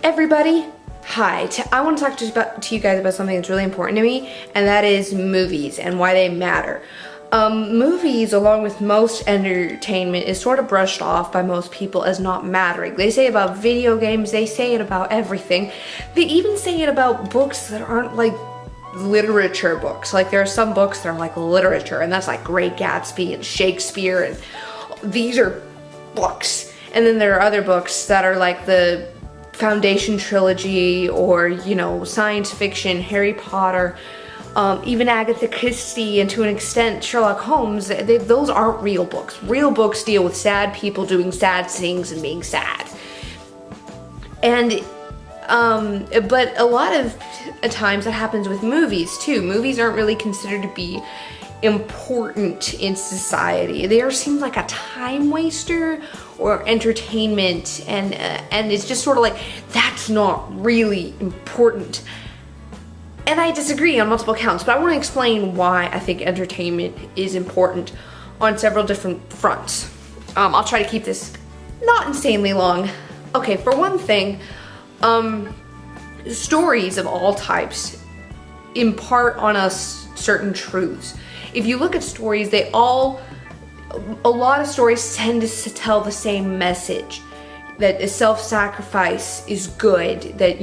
Everybody, hi. I want to talk to you guys about something that's really important to me, and that is movies and why they matter. Movies, along with most entertainment, is sort of brushed off by most people as not mattering. They say it about video games, they say it about everything. They even say it about books that aren't like literature books. Like there are some books that are like literature, and that's like Great Gatsby and Shakespeare, and these are books. And then there are other books that are like the Foundation trilogy, or science fiction, Harry Potter, even Agatha Christie, and to an extent Sherlock Holmes. Those aren't real books. Real books deal with sad people doing sad things and being sad. And but a lot of times that happens with movies too. Movies aren't really considered to be important in society. They are seen like a time waster or entertainment, and it's just sort of like, that's not really important. And I disagree on multiple counts, but I want to explain why I think entertainment is important on several different fronts. I'll try to keep this not insanely long. Okay, for one thing, stories of all types impart on us certain truths. If you look at stories, a lot of stories tend to tell the same message, that self-sacrifice is good, that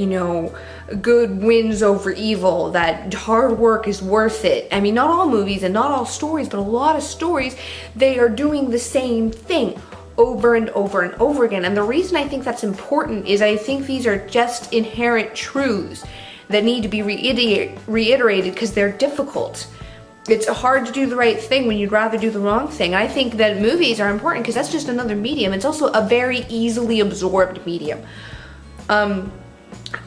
good wins over evil, that hard work is worth it. I mean, not all movies and not all stories, but a lot of stories, they are doing the same thing over and over and over again. And the reason I think that's important is I think these are just inherent truths that need to be reiterated because they're difficult. It's hard to do the right thing when you'd rather do the wrong thing. I think that movies are important because that's just another medium. It's also a very easily absorbed medium.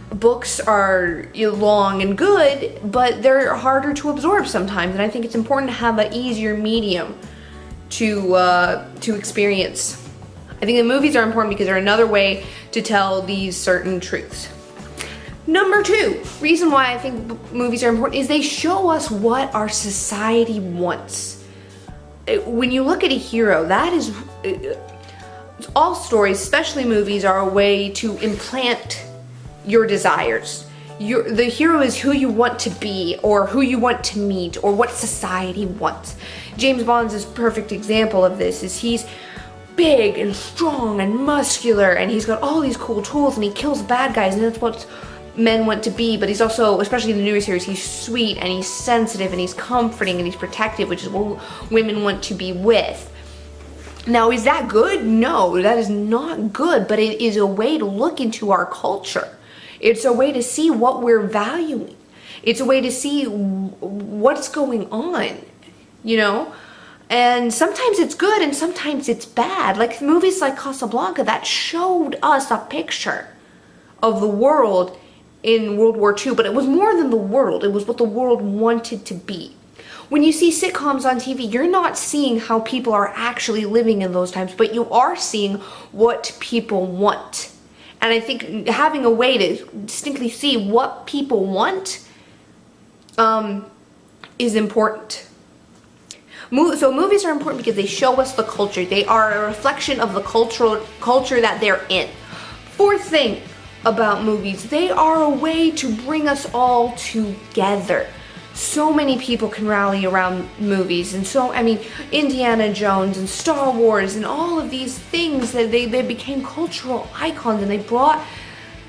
Books are long and good, but they're harder to absorb sometimes, and I think it's important to have an easier medium to experience. I think the movies are important because they're another way to tell these certain truths. Number two, reason why I think movies are important is they show us what our society wants. When you look at a hero, that is, all stories, especially movies, are a way to implant your desires. The hero is who you want to be, or who you want to meet, or what society wants. James Bond's a perfect example of this. He's big and strong and muscular, and he's got all these cool tools, and he kills bad guys, and that's what men want to be. But he's also, especially in the newer series, he's sweet and he's sensitive and he's comforting and he's protective, which is what women want to be with. Now, is that good? No, that is not good, but it is a way to look into our culture. It's a way to see what we're valuing. It's a way to see what's going on, And sometimes it's good and sometimes it's bad. Like movies like Casablanca, that showed us a picture of the world in World War II, but it was more than the world. It was what the world wanted to be. When you see sitcoms on TV, you're not seeing how people are actually living in those times, but you are seeing what people want. And I think having a way to distinctly see what people want is important. So movies are important because they show us the culture. They are a reflection of the culture that they're in. Fourth thing about movies, they are a way to bring us all together. So many people can rally around movies, and Indiana Jones and Star Wars and all of these things, that they became cultural icons, and they brought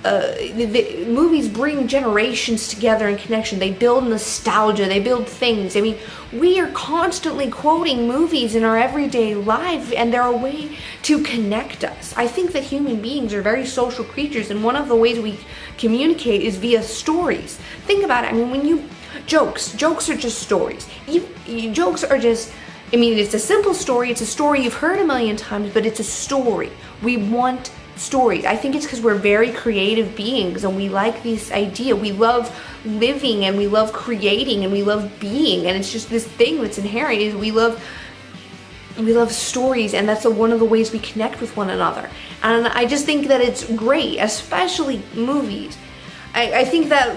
the movies bring generations together in connection. They build nostalgia, they build things. I mean, we are constantly quoting movies in our everyday life, and they're a way to connect us. I think that human beings are very social creatures, and one of the ways we communicate is via stories. Think about it. I mean, jokes are just stories. Jokes are just, it's a simple story. It's a story you've heard a million times, but it's a story. We want stories. I think it's because we're very creative beings, and we like this idea. We love living, and we love creating, and we love being, and it's just this thing that's inherent, is we love stories, and that's one of the ways we connect with one another. And I just think that it's great, especially movies. I think that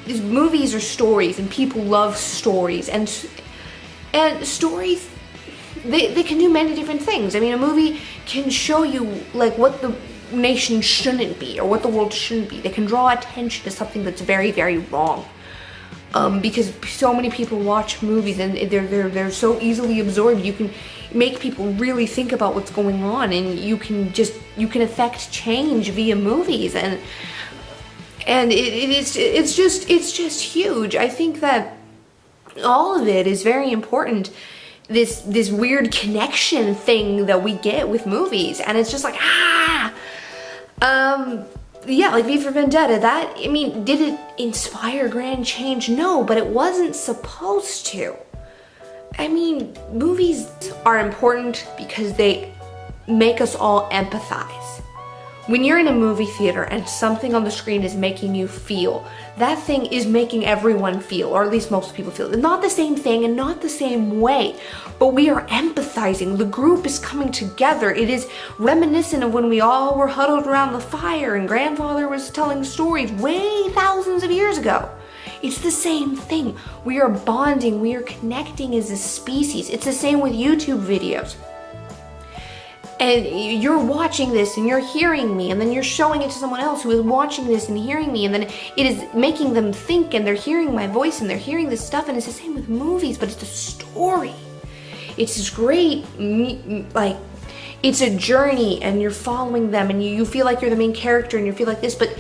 these movies are stories, and people love stories, and stories, they can do many different things. I mean, a movie can show you like what nation shouldn't be or what the world shouldn't be. They can draw attention to something that's very, very wrong. Because so many people watch movies and they're so easily absorbed. You can make people really think about what's going on, and you can affect change via movies, and it's just huge. I think that all of it is very important. This weird connection thing that we get with movies, and it's just like yeah, like V for Vendetta, did it inspire grand change? No, but it wasn't supposed to. I mean, movies are important because they make us all empathize. When you're in a movie theater and something on the screen is making you feel, that thing is making everyone feel, or at least most people feel. Not the same thing and not the same way, but we are empathizing. The group is coming together. It is reminiscent of when we all were huddled around the fire and grandfather was telling stories way thousands of years ago. It's the same thing. We are bonding, we are connecting as a species. It's the same with YouTube videos. And you're watching this and you're hearing me, and then you're showing it to someone else who is watching this and hearing me, and then it is making them think, and they're hearing my voice and they're hearing this stuff. And it's the same with movies, but it's a story. It's this great, like, it's a journey, and you're following them, and you feel like you're the main character and you feel like this, but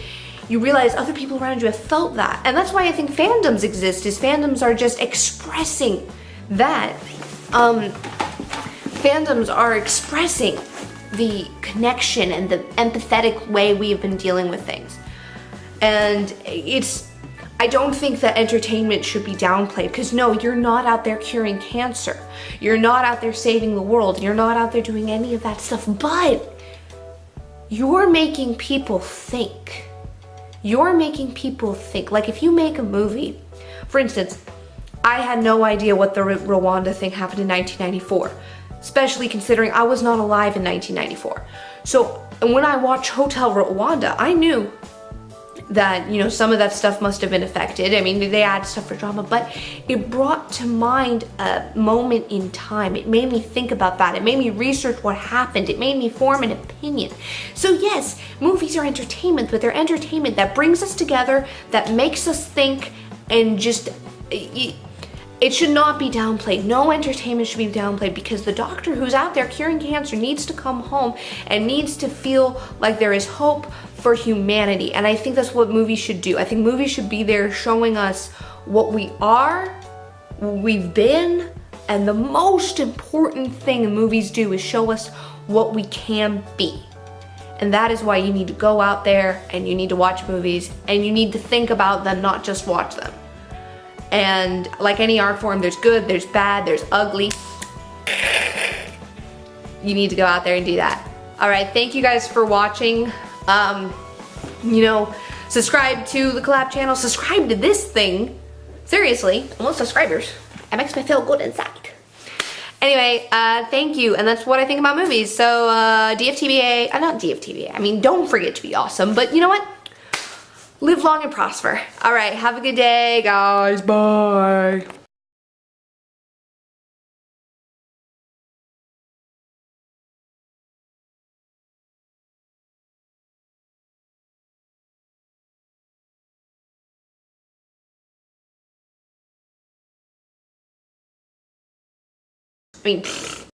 you realize other people around you have felt that. And that's why I think fandoms exist, is fandoms are just expressing that. Fandoms are expressing the connection and the empathetic way we have been dealing with things. And I don't think that entertainment should be downplayed, because no, you're not out there curing cancer. You're not out there saving the world. You're not out there doing any of that stuff, but you're making people think. You're making people think. Like if you make a movie, for instance, I had no idea what the Rwanda thing happened in 1994. Especially considering I was not alive in 1994. So when I watched Hotel Rwanda, I knew that, you know, some of that stuff must have been affected. I mean, they add stuff for drama, but it brought to mind a moment in time. It made me think about that. It made me research what happened. It made me form an opinion. So yes, movies are entertainment, but they're entertainment that brings us together, that makes us think, and just... It should not be downplayed. No entertainment should be downplayed, because the doctor who's out there curing cancer needs to come home and needs to feel like there is hope for humanity. And I think that's what movies should do. I think movies should be there showing us what we are, what we've been, and the most important thing movies do is show us what we can be. And that is why you need to go out there and you need to watch movies, and you need to think about them, not just watch them. And like any art form, there's good, there's bad, there's ugly. You need to go out there and do that. All right, thank you guys for watching. You know, subscribe to the collab channel, subscribe to this thing. Seriously, almost subscribers. It makes me feel good inside. Anyway, thank you, and that's what I think about movies. So, DFTBA, not DFTBA, I mean, don't forget to be awesome, but you know what? Live long and prosper. All right, have a good day, guys. Bye. I mean,